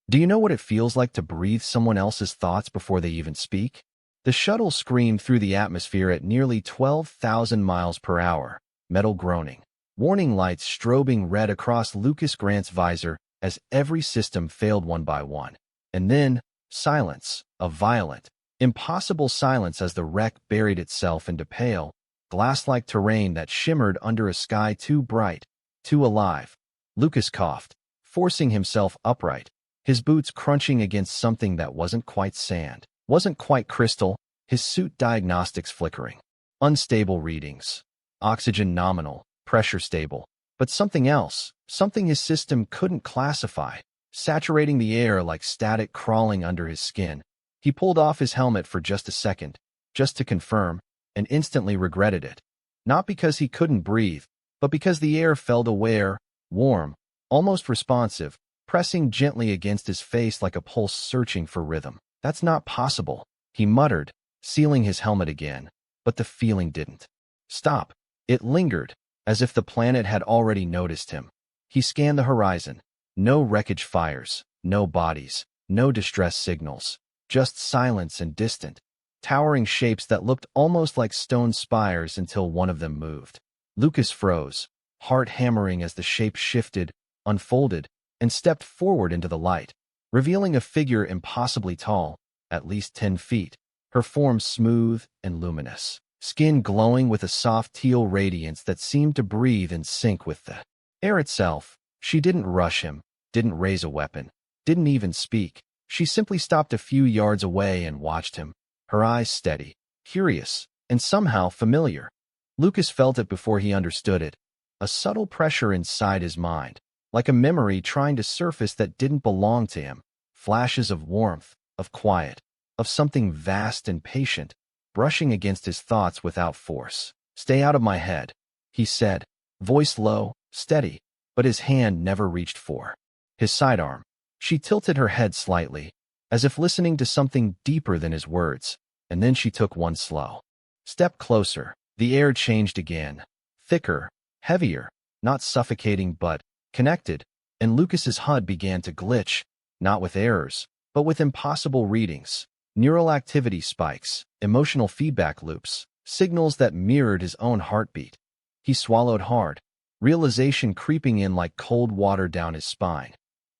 Do you know what it feels like to breathe someone else's thoughts before they even speak? The shuttle screamed through the atmosphere at nearly 12,000 miles per hour, metal groaning. Warning lights strobing red across Lucas Grant's visor as every system failed one by one. And then, silence, a violent, impossible silence as the wreck buried itself into pale, glass-like terrain that shimmered under a sky too bright, too alive. Lucas coughed, forcing himself upright, his boots crunching against something that wasn't quite sand, wasn't quite crystal, his suit diagnostics flickering. Unstable readings. Oxygen nominal, pressure stable. But something else, something his system couldn't classify, saturating the air like static crawling under his skin. He pulled off his helmet for just a second, just to confirm, and instantly regretted it. Not because he couldn't breathe, but because the air felt aware, warm, almost responsive, pressing gently against his face like a pulse searching for rhythm. That's not possible, he muttered, sealing his helmet again. But the feeling didn't stop. It lingered, as if the planet had already noticed him. He scanned the horizon. No wreckage fires, no bodies, no distress signals, just silence and distant, towering shapes that looked almost like stone spires until one of them moved. Lucas froze, heart hammering as the shape shifted, unfolded, and stepped forward into the light, revealing a figure impossibly tall, at least 10 feet, her form smooth and luminous, skin glowing with a soft teal radiance that seemed to breathe in sync with the air itself. She didn't rush him, didn't raise a weapon, didn't even speak. She simply stopped a few yards away and watched him, her eyes steady, curious, and somehow familiar. Lucas felt it before he understood it, a subtle pressure inside his mind, like a memory trying to surface that didn't belong to him. Flashes of warmth, of quiet, of something vast and patient, brushing against his thoughts without force. "Stay out of my head," he said, voice low, steady, but his hand never reached for his sidearm. She tilted her head slightly, as if listening to something deeper than his words, and then she took one slow step closer. The air changed again, thicker, heavier, not suffocating but connected, and Lucas's HUD began to glitch, not with errors, but with impossible readings, neural activity spikes, emotional feedback loops, signals that mirrored his own heartbeat. He swallowed hard, realization creeping in like cold water down his spine.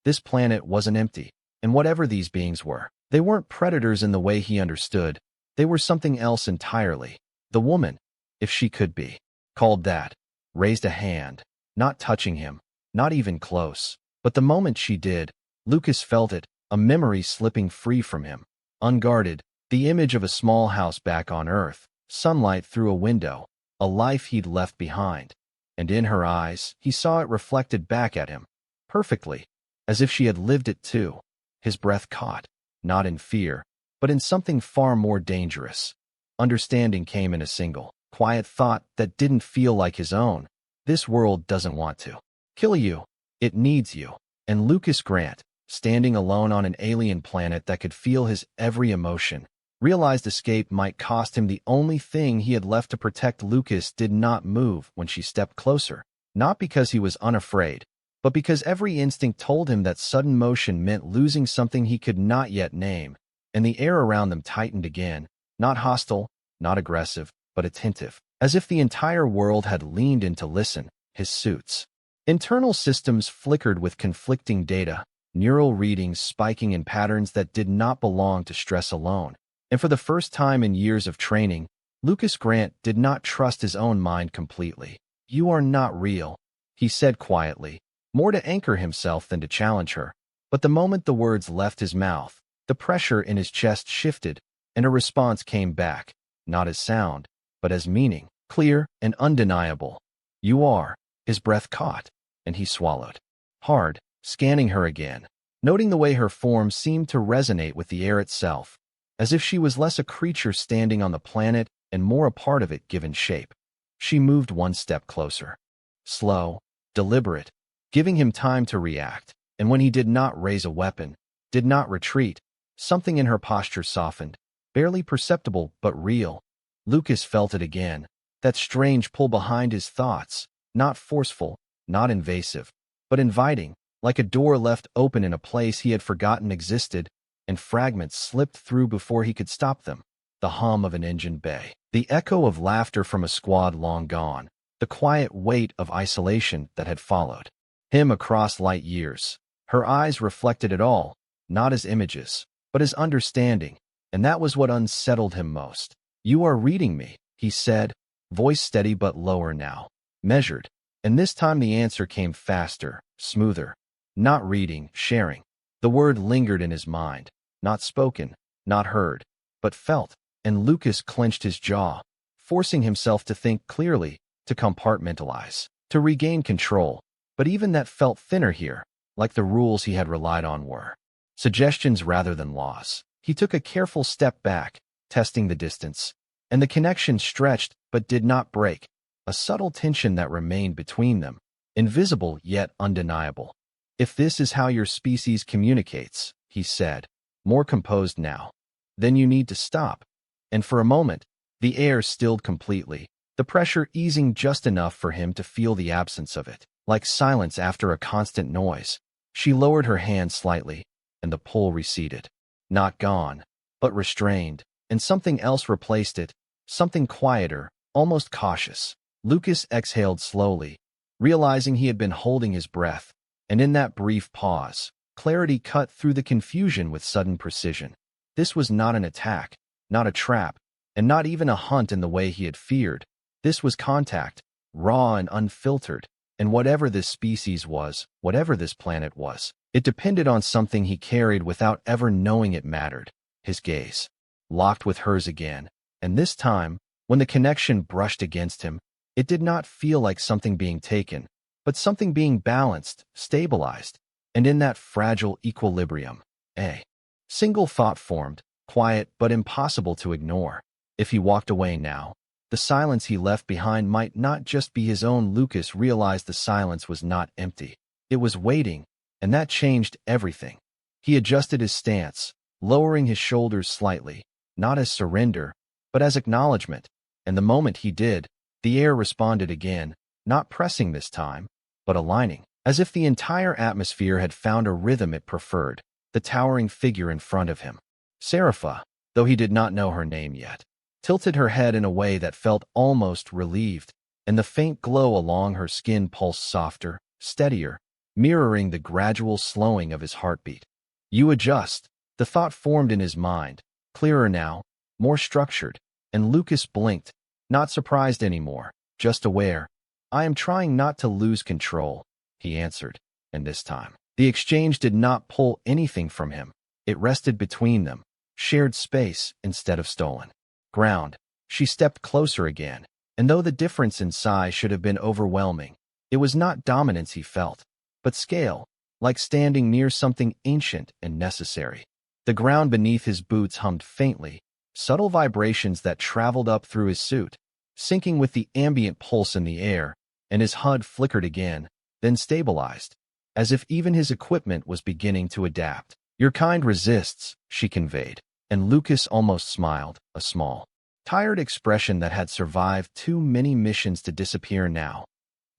This planet wasn't empty, and whatever these beings were, they weren't predators in the way he understood. They were something else entirely. The woman, if she could be called that, raised a hand, not touching him, not even close. But the moment she did, Lucas felt it, a memory slipping free from him. Unguarded, the image of a small house back on Earth, sunlight through a window, a life he'd left behind. And in her eyes, he saw it reflected back at him, perfectly, as if she had lived it too. His breath caught, not in fear, but in something far more dangerous. Understanding came in a single, quiet thought that didn't feel like his own. This world doesn't want to kill you. It needs you. And Lucas Grant, standing alone on an alien planet that could feel his every emotion, realized escape might cost him the only thing he had left to protect. Lucas did not move when she stepped closer, not because he was unafraid, but because every instinct told him that sudden motion meant losing something he could not yet name. And the air around them tightened again, not hostile, not aggressive, but attentive, as if the entire world had leaned in to listen. His suit's internal systems flickered with conflicting data, neural readings spiking in patterns that did not belong to stress alone. And for the first time in years of training, Lucas Grant did not trust his own mind completely. "You are not real," he said quietly, more to anchor himself than to challenge her. But the moment the words left his mouth, the pressure in his chest shifted, and a response came back, not as sound, but as meaning, clear and undeniable. "You are." His breath caught, and he swallowed hard, scanning her again, noting the way her form seemed to resonate with the air itself, as if she was less a creature standing on the planet and more a part of it given shape. She moved one step closer, slow, deliberate, giving him time to react, and when he did not raise a weapon, did not retreat, something in her posture softened, barely perceptible but real. Lucas felt it again, that strange pull behind his thoughts, not forceful, not invasive, but inviting, like a door left open in a place he had forgotten existed, and fragments slipped through before he could stop them. The hum of an engine bay, the echo of laughter from a squad long gone, the quiet weight of isolation that had followed him across light years. Her eyes reflected it all, not as images, but as understanding, and that was what unsettled him most. "You are reading me," he said, voice steady but lower now, measured, and this time the answer came faster, smoother. Not reading, sharing. The word lingered in his mind, not spoken, not heard, but felt, and Lucas clenched his jaw, forcing himself to think clearly, to compartmentalize, to regain control. But even that felt thinner here, like the rules he had relied on were suggestions rather than laws. He took a careful step back, testing the distance, and the connection stretched but did not break, a subtle tension that remained between them, invisible yet undeniable. "If this is how your species communicates," he said, more composed now, "then you need to stop." And for a moment, the air stilled completely, the pressure easing just enough for him to feel the absence of it, like silence after a constant noise. She lowered her hand slightly, and the pull receded. Not gone, but restrained, and something else replaced it, something quieter, almost cautious. Lucas exhaled slowly, realizing he had been holding his breath, and in that brief pause, clarity cut through the confusion with sudden precision. This was not an attack, not a trap, and not even a hunt in the way he had feared. This was contact, raw and unfiltered, and whatever this species was, whatever this planet was, it depended on something he carried without ever knowing it mattered. His gaze locked with hers again, and this time, when the connection brushed against him, it did not feel like something being taken, but something being balanced, stabilized, and in that fragile equilibrium, a single thought formed, quiet but impossible to ignore. If he walked away now, the silence he left behind might not just be his own. Lucas realized the silence was not empty. It was waiting, and that changed everything. He adjusted his stance, lowering his shoulders slightly, not as surrender, but as acknowledgement, and the moment he did, the air responded again, not pressing this time, but aligning, as if the entire atmosphere had found a rhythm it preferred. The towering figure in front of him, Serapha, though he did not know her name yet, tilted her head in a way that felt almost relieved, and the faint glow along her skin pulsed softer, steadier, mirroring the gradual slowing of his heartbeat. "You adjust," the thought formed in his mind, clearer now, more structured, and Lucas blinked, not surprised anymore, just aware. "I am trying not to lose control," he answered, and this time, the exchange did not pull anything from him. It rested between them, shared space instead of stolen ground. She stepped closer again, and though the difference in size should have been overwhelming, it was not dominance he felt, but scale, like standing near something ancient and necessary. The ground beneath his boots hummed faintly, subtle vibrations that traveled up through his suit, syncing with the ambient pulse in the air, and his HUD flickered again, then stabilized, as if even his equipment was beginning to adapt. "Your kind resists," she conveyed, and Lucas almost smiled, a small, tired expression that had survived too many missions to disappear now.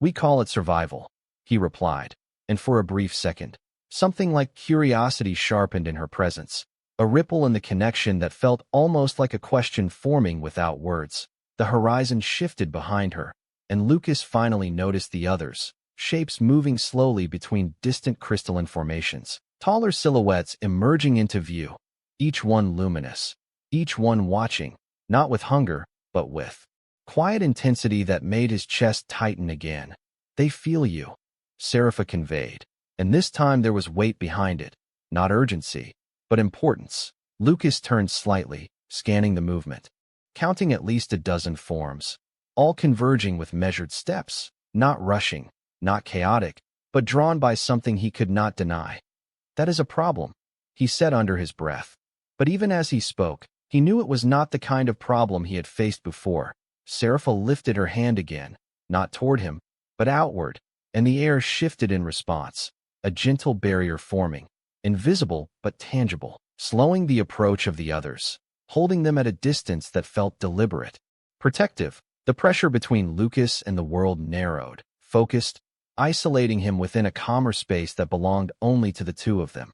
"We call it survival," he replied, and for a brief second, something like curiosity sharpened in her presence, a ripple in the connection that felt almost like a question forming without words. The horizon shifted behind her, and Lucas finally noticed the others, shapes moving slowly between distant crystalline formations, taller silhouettes emerging into view, each one luminous, each one watching, not with hunger, but with quiet intensity that made his chest tighten again. "They feel you," Serapha conveyed, and this time there was weight behind it, not urgency, but importance. Lucas turned slightly, scanning the movement, counting at least a dozen forms, all converging with measured steps, not rushing, not chaotic, but drawn by something he could not deny. "That is a problem," he said under his breath. But even as he spoke, he knew it was not the kind of problem he had faced before. Serapha lifted her hand again, not toward him, but outward, and the air shifted in response, a gentle barrier forming, invisible but tangible, slowing the approach of the others, holding them at a distance that felt deliberate, protective. The pressure between Lucas and the world narrowed, focused, isolating him within a calmer space that belonged only to the two of them.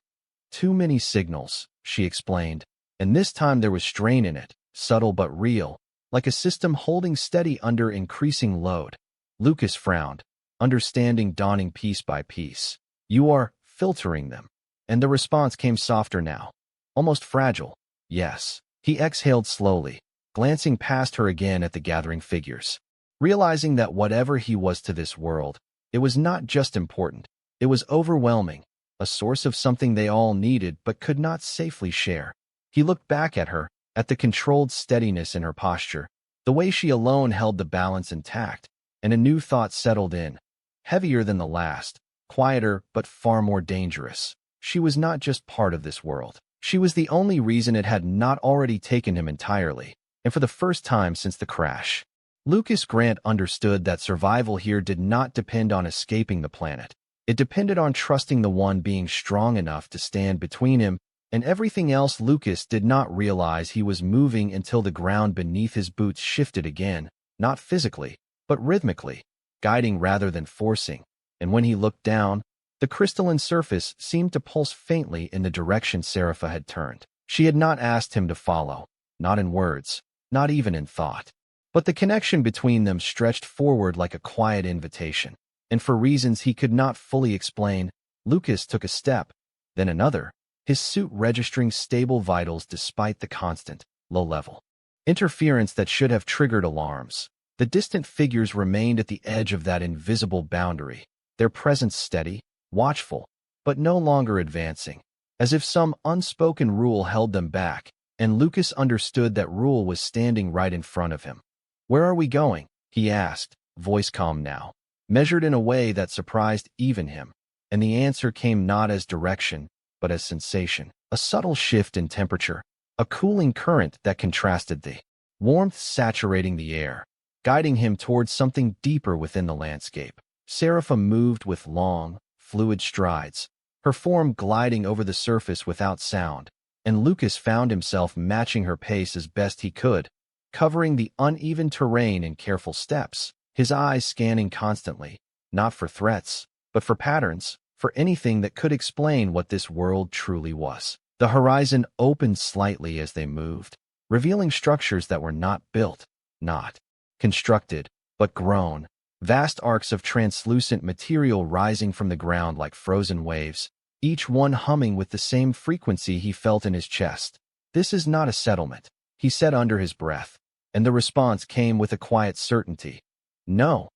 Too many signals, she explained, and this time there was strain in it, subtle but real, like a system holding steady under increasing load. Lucas frowned, understanding dawning piece by piece. You are filtering them. And the response came softer now, almost fragile. Yes. He exhaled slowly, glancing past her again at the gathering figures, realizing that whatever he was to this world, it was not just important, it was overwhelming, a source of something they all needed but could not safely share. He looked back at her, at the controlled steadiness in her posture, the way she alone held the balance intact, and a new thought settled in, heavier than the last, quieter but far more dangerous. She was not just part of this world. She was the only reason it had not already taken him entirely, and for the first time since the crash. Lucas Grant understood that survival here did not depend on escaping the planet. It depended on trusting the one being strong enough to stand between him and everything else. Lucas did not realize he was moving until the ground beneath his boots shifted again, not physically, but rhythmically, guiding rather than forcing. And when he looked down, the crystalline surface seemed to pulse faintly in the direction Serapha had turned. She had not asked him to follow, not in words, not even in thought. But the connection between them stretched forward like a quiet invitation. And for reasons he could not fully explain, Lucas took a step, then another, his suit registering stable vitals despite the constant, low-level interference that should have triggered alarms. The distant figures remained at the edge of that invisible boundary, their presence steady, watchful, but no longer advancing, as if some unspoken rule held them back, and Lucas understood that rule was standing right in front of him. "Where are we going?" he asked, voice calm now, measured in a way that surprised even him, and the answer came not as direction, but as sensation, a subtle shift in temperature, a cooling current that contrasted the warmth saturating the air, guiding him towards something deeper within the landscape. Serapha moved with long, fluid strides, her form gliding over the surface without sound, and Lucas found himself matching her pace as best he could, covering the uneven terrain in careful steps, his eyes scanning constantly, not for threats, but for patterns, for anything that could explain what this world truly was. The horizon opened slightly as they moved, revealing structures that were not built, not constructed, but grown, vast arcs of translucent material rising from the ground like frozen waves, each one humming with the same frequency he felt in his chest. "This is not a settlement," he said under his breath, and the response came with a quiet certainty. "No,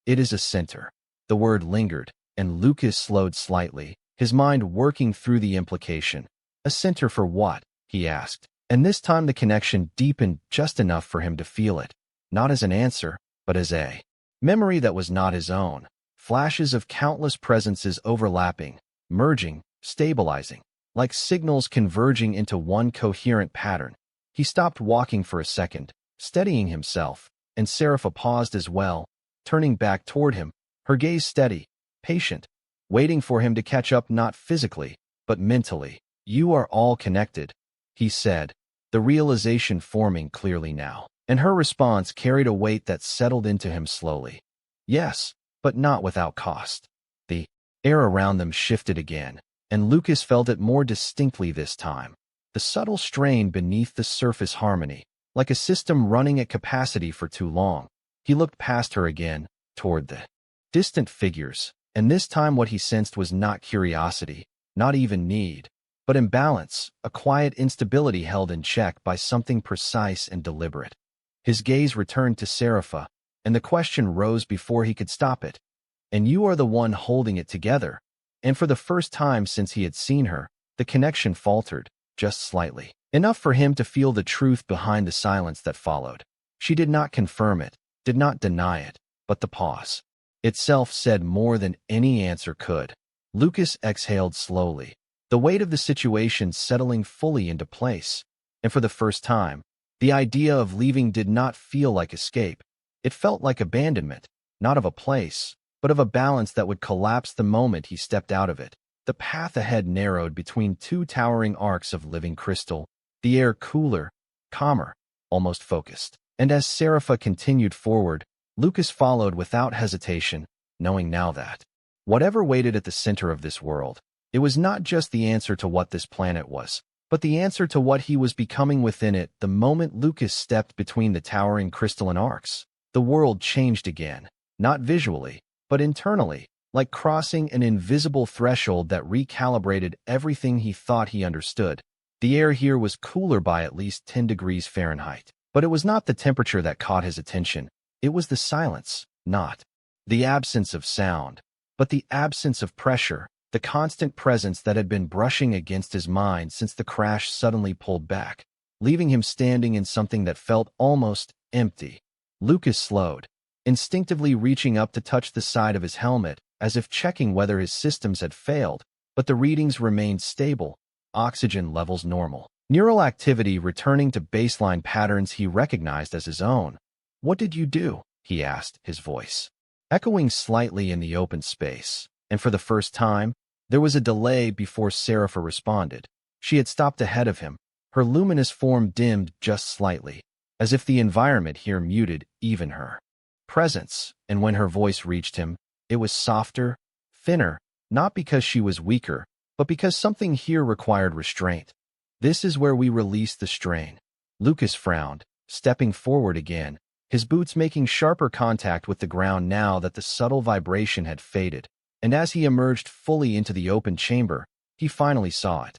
it is a center." The word lingered, and Lucas slowed slightly, his mind working through the implication. A center for what? He asked, and this time the connection deepened just enough for him to feel it, not as an answer, but as a memory that was not his own, flashes of countless presences overlapping, merging, stabilizing, like signals converging into one coherent pattern. He stopped walking for a second, steadying himself, and Serapha paused as well, turning back toward him, her gaze steady, patient, waiting for him to catch up not physically, but mentally. "You are all connected," he said, the realization forming clearly now. And her response carried a weight that settled into him slowly. Yes, but not without cost. The air around them shifted again, and Lucas felt it more distinctly this time. The subtle strain beneath the surface harmony, like a system running at capacity for too long. He looked past her again, toward the distant figures, and this time what he sensed was not curiosity, not even need, but imbalance, a quiet instability held in check by something precise and deliberate. His gaze returned to Serapha, and the question rose before he could stop it. "And you are the one holding it together." And for the first time since he had seen her, the connection faltered, just slightly, enough for him to feel the truth behind the silence that followed. She did not confirm it, did not deny it, but the pause itself said more than any answer could. Lucas exhaled slowly, the weight of the situation settling fully into place, and for the first time, the idea of leaving did not feel like escape. It felt like abandonment, not of a place, but of a balance that would collapse the moment he stepped out of it. The path ahead narrowed between two towering arcs of living crystal, the air cooler, calmer, almost focused. And as Serapha continued forward, Lucas followed without hesitation, knowing now that Whatever waited at the center of this world, it was not just the answer to what this planet was, but the answer to what he was becoming within it. The moment Lucas stepped between the towering crystalline arcs, the world changed again, not visually, but internally, like crossing an invisible threshold that recalibrated everything he thought he understood. The air here was cooler by at least 10 degrees Fahrenheit, but it was not the temperature that caught his attention. It was the silence, not the absence of sound, but the absence of pressure, the constant presence that had been brushing against his mind since the crash suddenly pulled back, leaving him standing in something that felt almost empty. Lucas slowed, instinctively reaching up to touch the side of his helmet, as if checking whether his systems had failed, but the readings remained stable, oxygen levels normal, neural activity returning to baseline patterns he recognized as his own. "What did you do?" he asked, his voice echoing slightly in the open space. And for the first time, there was a delay before Serapha responded. She had stopped ahead of him, her luminous form dimmed just slightly, as if the environment here muted even her presence, and when her voice reached him, it was softer, thinner, not because she was weaker, but because something here required restraint. "This is where we release the strain." Lucas frowned, stepping forward again, his boots making sharper contact with the ground now that the subtle vibration had faded. And as he emerged fully into the open chamber, he finally saw it.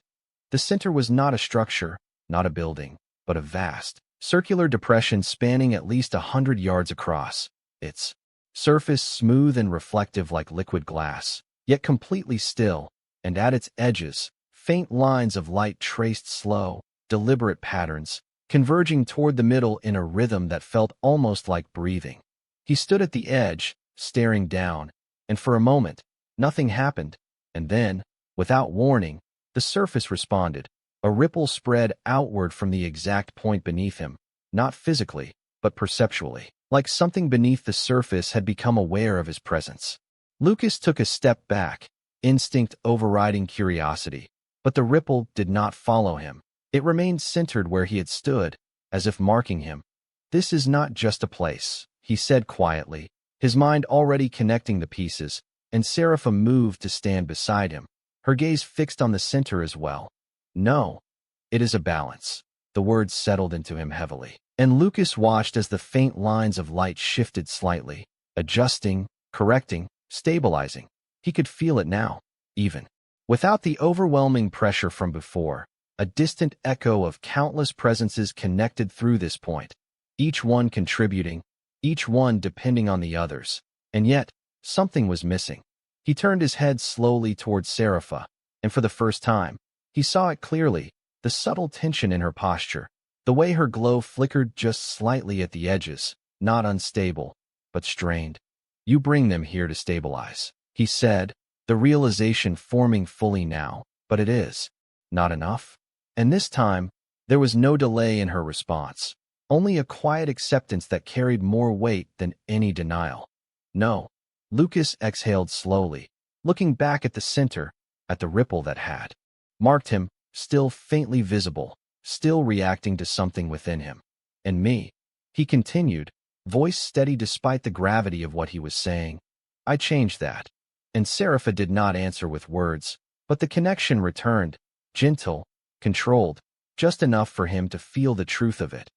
The center was not a structure, not a building, but a vast, circular depression spanning at least 100 yards across, its surface smooth and reflective like liquid glass, yet completely still, and at its edges, faint lines of light traced slow, deliberate patterns, converging toward the middle in a rhythm that felt almost like breathing. He stood at the edge, staring down, and for a moment, nothing happened, and then, without warning, the surface responded. A ripple spread outward from the exact point beneath him, not physically, but perceptually, like something beneath the surface had become aware of his presence. Lucas took a step back, instinct overriding curiosity, but the ripple did not follow him. It remained centered where he had stood, as if marking him. "This is not just a place," he said quietly, his mind already connecting the pieces, and Serapha moved to stand beside him, her gaze fixed on the center as well. "No, it is a balance." The words settled into him heavily, and Lucas watched as the faint lines of light shifted slightly, adjusting, correcting, stabilizing. He could feel it now, even without the overwhelming pressure from before. A distant echo of countless presences connected through this point, each one contributing, each one depending on the others. And yet, something was missing. He turned his head slowly towards Serapha, and for the first time, he saw it clearly, the subtle tension in her posture, the way her glow flickered just slightly at the edges, not unstable, but strained. "You bring them here to stabilize," he said, the realization forming fully now, "but it is not enough." And this time, there was no delay in her response, only a quiet acceptance that carried more weight than any denial. "No." Lucas exhaled slowly, looking back at the center, at the ripple that had marked him, still faintly visible, still reacting to something within him. "And me," he continued, voice steady despite the gravity of what he was saying. "I changed that." And Serapha did not answer with words, but the connection returned, gentle, controlled, just enough for him to feel the truth of it.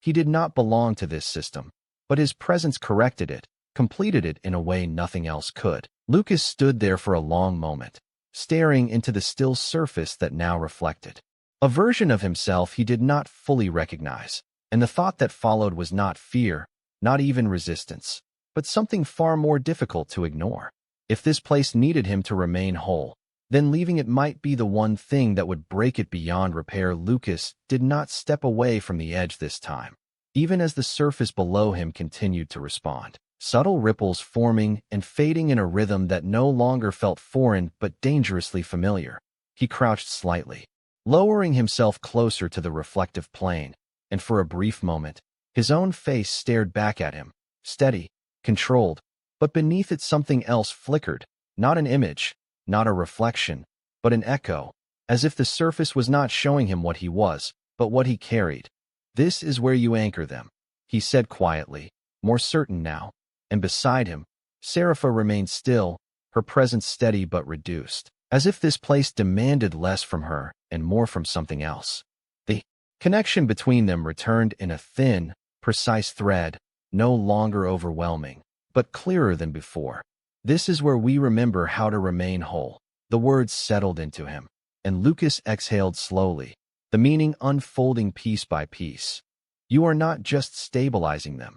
He did not belong to this system, but his presence corrected it, completed it in a way nothing else could. Lucas stood there for a long moment, staring into the still surface that now reflected a version of himself he did not fully recognize, and the thought that followed was not fear, not even resistance, but something far more difficult to ignore. If this place needed him to remain whole, then leaving it might be the one thing that would break it beyond repair. Lucas did not step away from the edge this time, even as the surface below him continued to respond. Subtle ripples forming and fading in a rhythm that no longer felt foreign but dangerously familiar. He crouched slightly, lowering himself closer to the reflective plane, and for a brief moment, his own face stared back at him, steady, controlled, but beneath it something else flickered, not an image, not a reflection, but an echo, as if the surface was not showing him what he was, but what he carried. "This is where you anchor them," he said quietly, more certain now, and beside him, Serapha remained still, her presence steady but reduced, as if this place demanded less from her and more from something else. The connection between them returned in a thin, precise thread, no longer overwhelming, but clearer than before. This is where we remember how to remain whole. The words settled into him, and Lucas exhaled slowly, the meaning unfolding piece by piece. You are not just stabilizing them.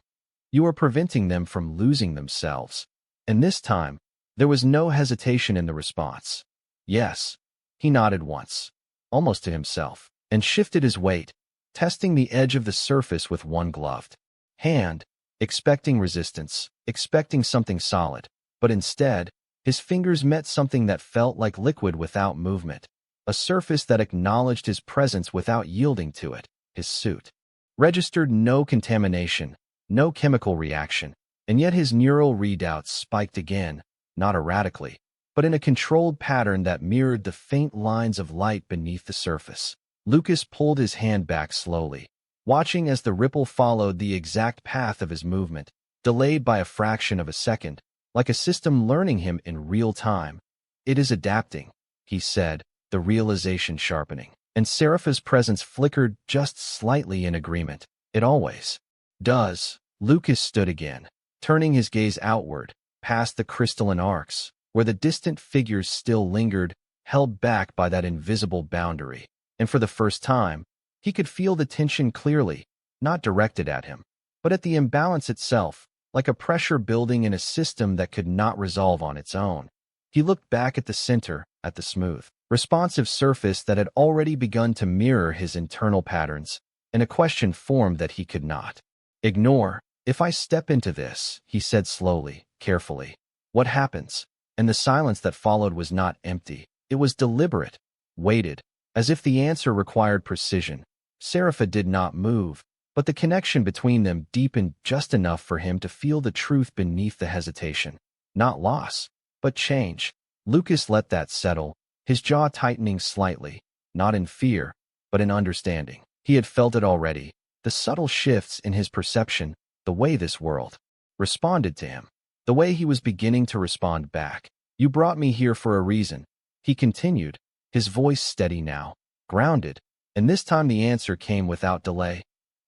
You are preventing them from losing themselves. And this time, there was no hesitation in the response. Yes, he nodded once, almost to himself, and shifted his weight, testing the edge of the surface with one gloved hand, expecting resistance, expecting something solid. But instead, his fingers met something that felt like liquid without movement, a surface that acknowledged his presence without yielding to it. His suit registered no contamination, no chemical reaction, and yet his neural readouts spiked again, not erratically, but in a controlled pattern that mirrored the faint lines of light beneath the surface. Lucas pulled his hand back slowly, watching as the ripple followed the exact path of his movement, delayed by a fraction of a second, like a system learning him in real time. It is adapting, he said, the realization sharpening. And Serapha's presence flickered just slightly in agreement. It always does. Lucas stood again, turning his gaze outward, past the crystalline arcs, where the distant figures still lingered, held back by that invisible boundary. And for the first time, he could feel the tension clearly, not directed at him, but at the imbalance itself, like a pressure building in a system that could not resolve on its own. He looked back at the center, at the smooth, responsive surface that had already begun to mirror his internal patterns, and a question formed that he could not ignore. If I step into this, he said slowly, carefully, what happens? And the silence that followed was not empty. It was deliberate, weighted, as if the answer required precision. Serapha did not move, but the connection between them deepened just enough for him to feel the truth beneath the hesitation. Not loss, but change. Lucas let that settle, his jaw tightening slightly, not in fear, but in understanding. He had felt it already, the subtle shifts in his perception, the way this world responded to him, the way he was beginning to respond back. You brought me here for a reason, he continued, his voice steady now, grounded, and this time the answer came without delay.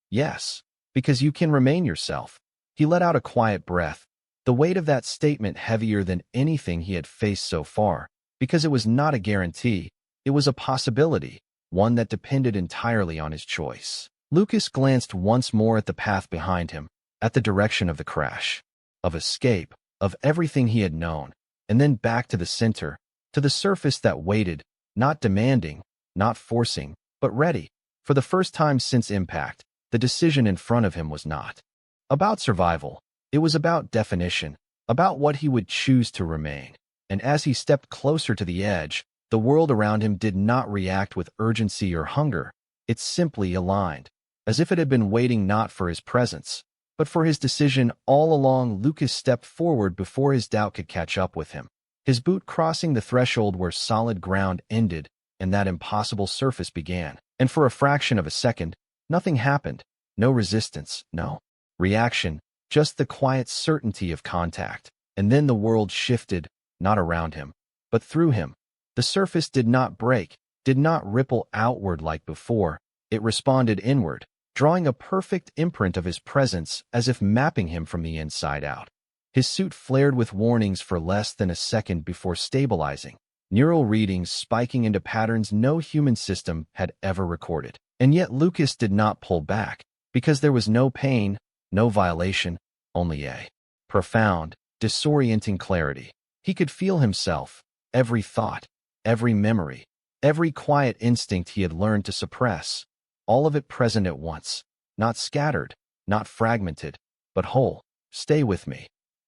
Yes, because you can remain yourself. He let out a quiet breath, the weight of that statement heavier than anything he had faced so far, because it was not a guarantee, it was a possibility, one that depended entirely on his choice. Lucas glanced once more at the path behind him, at the direction of the crash, of escape, of everything he had known, and then back to the center, to the surface that waited, not demanding, not forcing, but ready. For the first time since impact, the decision in front of him was not about survival. It was about definition, about what he would choose to remain. And as he stepped closer to the edge, the world around him did not react with urgency or hunger. It simply aligned, as if it had been waiting not for his presence, but for his decision. All along, Lucas stepped forward before his doubt could catch up with him, his boot crossing the threshold where solid ground ended and that impossible surface began. And for a fraction of a second, nothing happened. No resistance, no reaction, just the quiet certainty of contact. And then the world shifted, not around him, but through him. The surface did not break, did not ripple outward like before. It responded inward, drawing a perfect imprint of his presence as if mapping him from the inside out. His suit flared with warnings for less than a second before stabilizing, neural readings spiking into patterns no human system had ever recorded. And yet Lucas did not pull back, because there was no pain, no violation, only a profound, disorienting clarity. He could feel himself, every thought, every memory, every quiet instinct he had learned to suppress, all of it present at once, not scattered, not fragmented, but whole. Stay with me,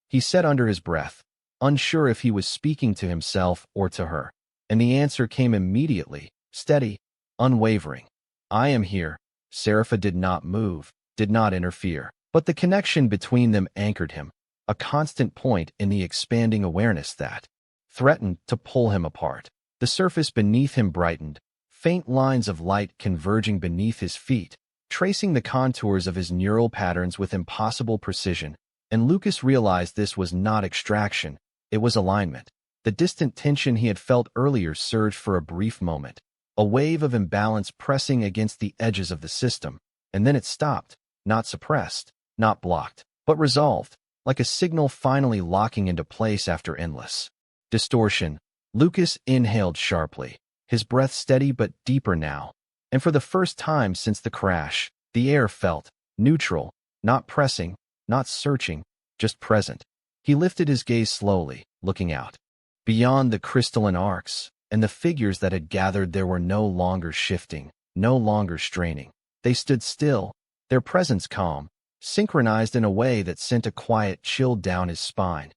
he said under his breath, unsure if he was speaking to himself or to her. And the answer came immediately, steady, unwavering. I am here. Serapha did not move, did not interfere, but the connection between them anchored him, a constant point in the expanding awareness that threatened to pull him apart. The surface beneath him brightened, faint lines of light converging beneath his feet, tracing the contours of his neural patterns with impossible precision. And Lucas realized this was not extraction, it was alignment. The distant tension he had felt earlier surged for a brief moment, a wave of imbalance pressing against the edges of the system, and then it stopped, not suppressed, not blocked, but resolved, like a signal finally locking into place after endless distortion. Lucas inhaled sharply, his breath steady but deeper now, and for the first time since the crash, the air felt neutral, not pressing, not searching, just present. He lifted his gaze slowly, looking out. Beyond the crystalline arcs, and the figures that had gathered there were no longer shifting, no longer straining. They stood still, their presence calm, synchronized in a way that sent a quiet chill down his spine.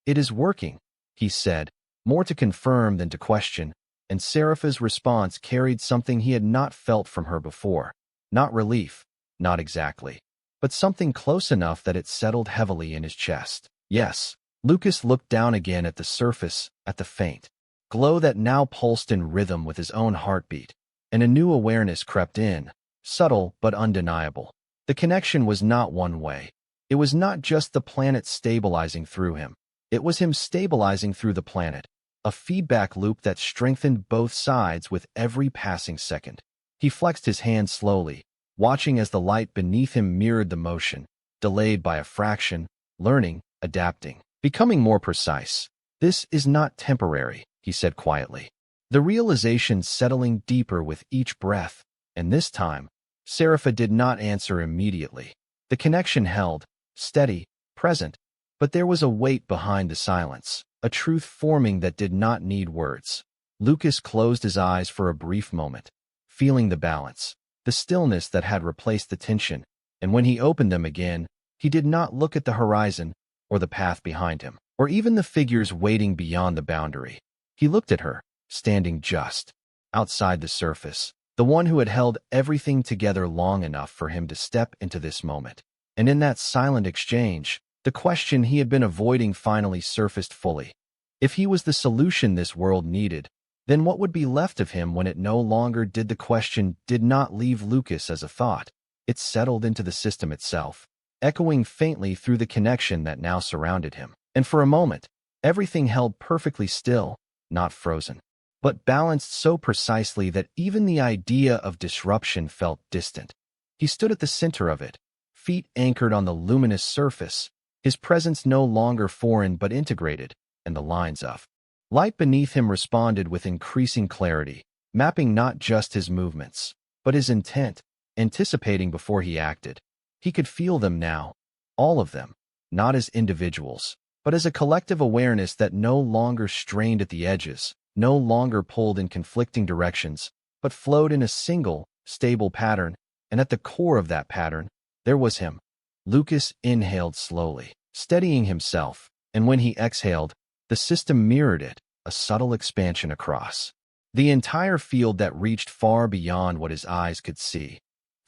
"It is working," he said, more to confirm than to question, and Serapha's response carried something he had not felt from her before. Not relief, not exactly, but something close enough that it settled heavily in his chest. Yes. Lucas looked down again at the surface, at the faint glow that now pulsed in rhythm with his own heartbeat, and a new awareness crept in, subtle but undeniable. The connection was not one way. It was not just the planet stabilizing through him. It was him stabilizing through the planet, a feedback loop that strengthened both sides with every passing second. He flexed his hand slowly, watching as the light beneath him mirrored the motion, delayed by a fraction, learning, adapting, becoming more precise. "This is not temporary," he said quietly, the realization settling deeper with each breath, and this time, Serapha did not answer immediately. The connection held, steady, present, but there was a weight behind the silence, a truth forming that did not need words. Lucas closed his eyes for a brief moment, feeling the balance, the stillness that had replaced the tension, and when he opened them again, he did not look at the horizon, or the path behind him, or even the figures waiting beyond the boundary. He looked at her, standing just outside the surface, the one who had held everything together long enough for him to step into this moment. And in that silent exchange, the question he had been avoiding finally surfaced fully. If he was the solution this world needed, then what would be left of him when it no longer did? The question did not leave Lucas as a thought. It settled into the system itself, echoing faintly through the connection that now surrounded him. And for a moment, everything held perfectly still, not frozen, but balanced so precisely that even the idea of disruption felt distant. He stood at the center of it, feet anchored on the luminous surface, his presence no longer foreign but integrated, and the lines of light beneath him responded with increasing clarity, mapping not just his movements, but his intent, anticipating before he acted. He could feel them now, all of them, not as individuals, but as a collective awareness that no longer strained at the edges, no longer pulled in conflicting directions, but flowed in a single, stable pattern, and at the core of that pattern, there was him. Lucas inhaled slowly, steadying himself, and when he exhaled, the system mirrored it, a subtle expansion across the entire field that reached far beyond what his eyes could see.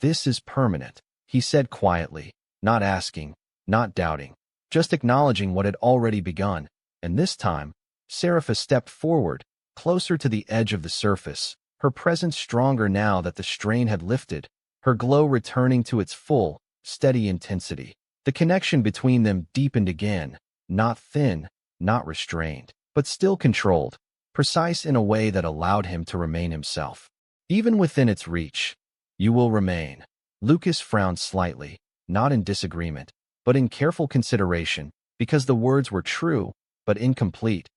"This is permanent," he said quietly, not asking, not doubting, just acknowledging what had already begun. And this time, Serapha stepped forward, closer to the edge of the surface, her presence stronger now that the strain had lifted, her glow returning to its full, steady intensity. The connection between them deepened again, not thin, not restrained, but still controlled, precise in a way that allowed him to remain himself. Even within its reach, "You will remain." Lucas frowned slightly, not in disagreement, but in careful consideration, because the words were true, but incomplete.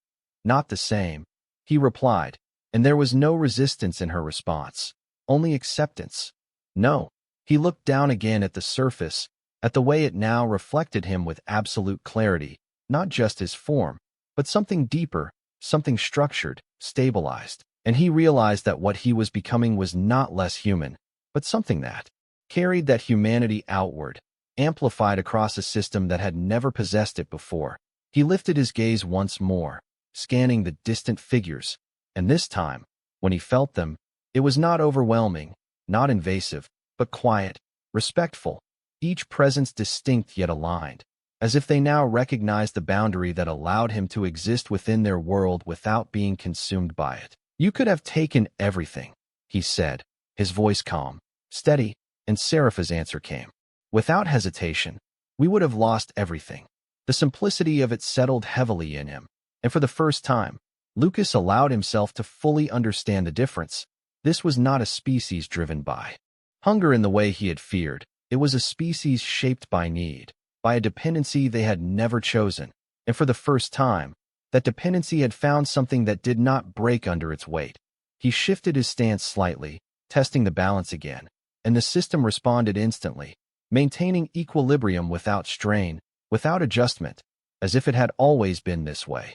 "Not the same," he replied, and there was no resistance in her response, only acceptance. "No." He looked down again at the surface, at the way it now reflected him with absolute clarity, not just his form, but something deeper, something structured, stabilized. And he realized that what he was becoming was not less human, but something that carried that humanity outward, amplified across a system that had never possessed it before. He lifted his gaze once more, scanning the distant figures, and this time, when he felt them, it was not overwhelming, not invasive, but quiet, respectful, each presence distinct yet aligned, as if they now recognized the boundary that allowed him to exist within their world without being consumed by it. "You could have taken everything," he said, his voice calm, steady, and Serapha's answer came. Without hesitation, "We would have lost everything." The simplicity of it settled heavily in him, and for the first time, Lucas allowed himself to fully understand the difference. This was not a species driven by hunger in the way he had feared. It was a species shaped by need, by a dependency they had never chosen. And for the first time, that dependency had found something that did not break under its weight. He shifted his stance slightly, testing the balance again, and the system responded instantly, maintaining equilibrium without strain, without adjustment, as if it had always been this way.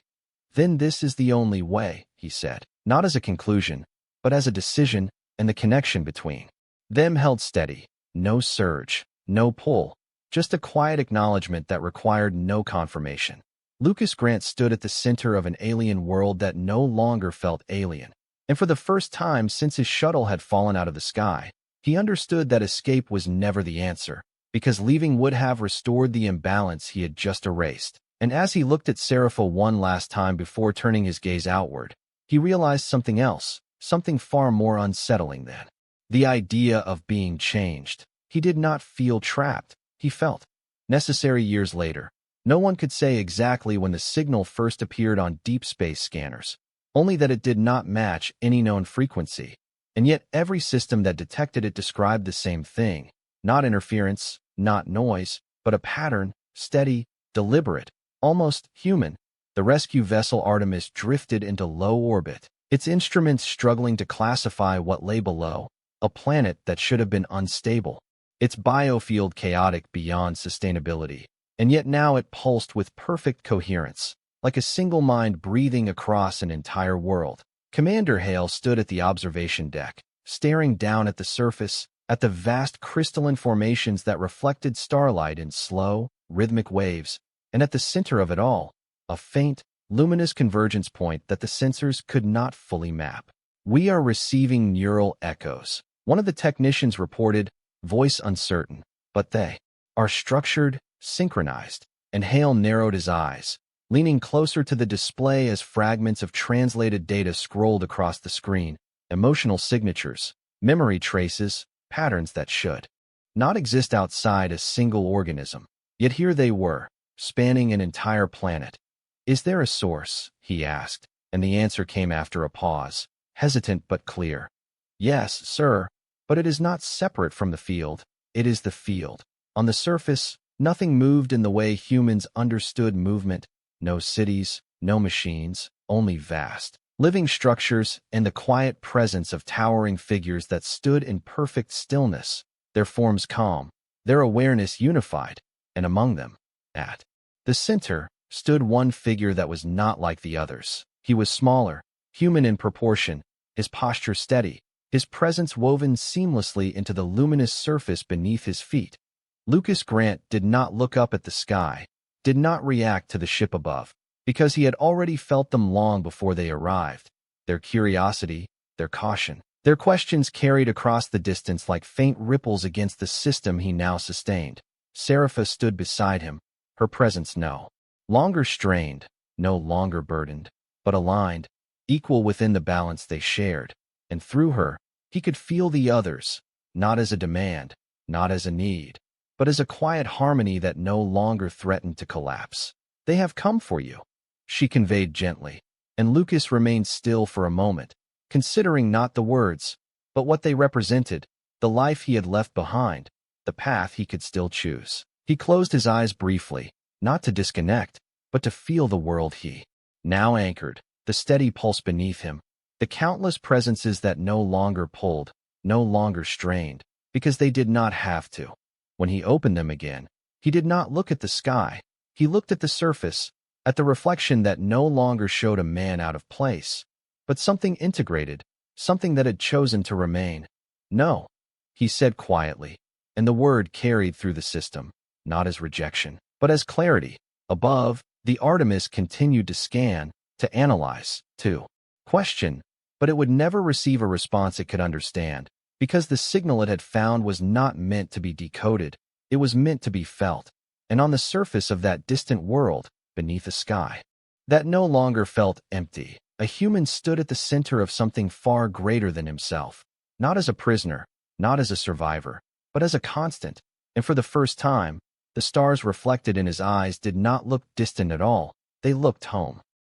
Then this is the only way, he said, not as a conclusion, but as a decision, and the connection between them held steady. No surge, no pull, just a quiet acknowledgement that required no confirmation. Lucas Grant stood at the center of an alien world that no longer felt alien. And for the first time since his shuttle had fallen out of the sky, he understood that escape was never the answer, because leaving would have restored the imbalance he had just erased. And as he looked at Serapha one last time before turning his gaze outward, he realized something else, something far more unsettling than the idea of being changed. He did not feel trapped. He felt necessary. Years later, no one could say exactly when the signal first appeared on deep space scanners, only that it did not match any known frequency. And yet every system that detected it described the same thing. Not interference, not noise, but a pattern, steady, deliberate, almost human. The rescue vessel Artemis drifted into low orbit, its instruments struggling to classify what lay below, a planet that should have been unstable, its biofield chaotic beyond sustainability. And yet now it pulsed with perfect coherence, like a single mind breathing across an entire world. Commander Hale stood at the observation deck, staring down at the surface, at the vast crystalline formations that reflected starlight in slow, rhythmic waves, and at the center of it all, a faint, luminous convergence point that the sensors could not fully map. "We are receiving neural echoes," one of the technicians reported, voice uncertain, "but they are structured, synchronized," and Hale narrowed his eyes, leaning closer to the display as fragments of translated data scrolled across the screen, emotional signatures, memory traces, patterns that should not exist outside a single organism. Yet here they were, spanning an entire planet. "Is there a source?" he asked, and the answer came after a pause, hesitant but clear. "Yes, sir, but it is not separate from the field. It is the field." On the surface, nothing moved in the way humans understood movement. No cities, no machines, only vast, living structures and the quiet presence of towering figures that stood in perfect stillness, their forms calm, their awareness unified, and among them, at the center, stood one figure that was not like the others. He was smaller, human in proportion, his posture steady, his presence woven seamlessly into the luminous surface beneath his feet. Lucas Grant did not look up at the sky, did not react to the ship above, because he had already felt them long before they arrived. Their curiosity, their caution, their questions carried across the distance like faint ripples against the system he now sustained. Serapha stood beside him, her presence no longer strained, no longer burdened, but aligned, equal within the balance they shared. And through her, he could feel the others, not as a demand, not as a need, but as a quiet harmony that no longer threatened to collapse. "They have come for you," she conveyed gently, and Lucas remained still for a moment, considering not the words, but what they represented, the life he had left behind, the path he could still choose. He closed his eyes briefly, not to disconnect, but to feel the world he now anchored, the steady pulse beneath him, the countless presences that no longer pulled, no longer strained, because they did not have to. When he opened them again, he did not look at the sky. He looked at the surface, at the reflection that no longer showed a man out of place, but something integrated, something that had chosen to remain. "No," he said quietly, and the word carried through the system, not as rejection, but as clarity. Above, the Artemis continued to scan, to analyze, to question, but it would never receive a response it could understand, because the signal it had found was not meant to be decoded, it was meant to be felt. And on the surface of that distant world, beneath a sky that no longer felt empty, a human stood at the center of something far greater than himself, not as a prisoner, not as a survivor, but as a constant. And for the first time, the stars reflected in his eyes did not look distant at all, they looked home.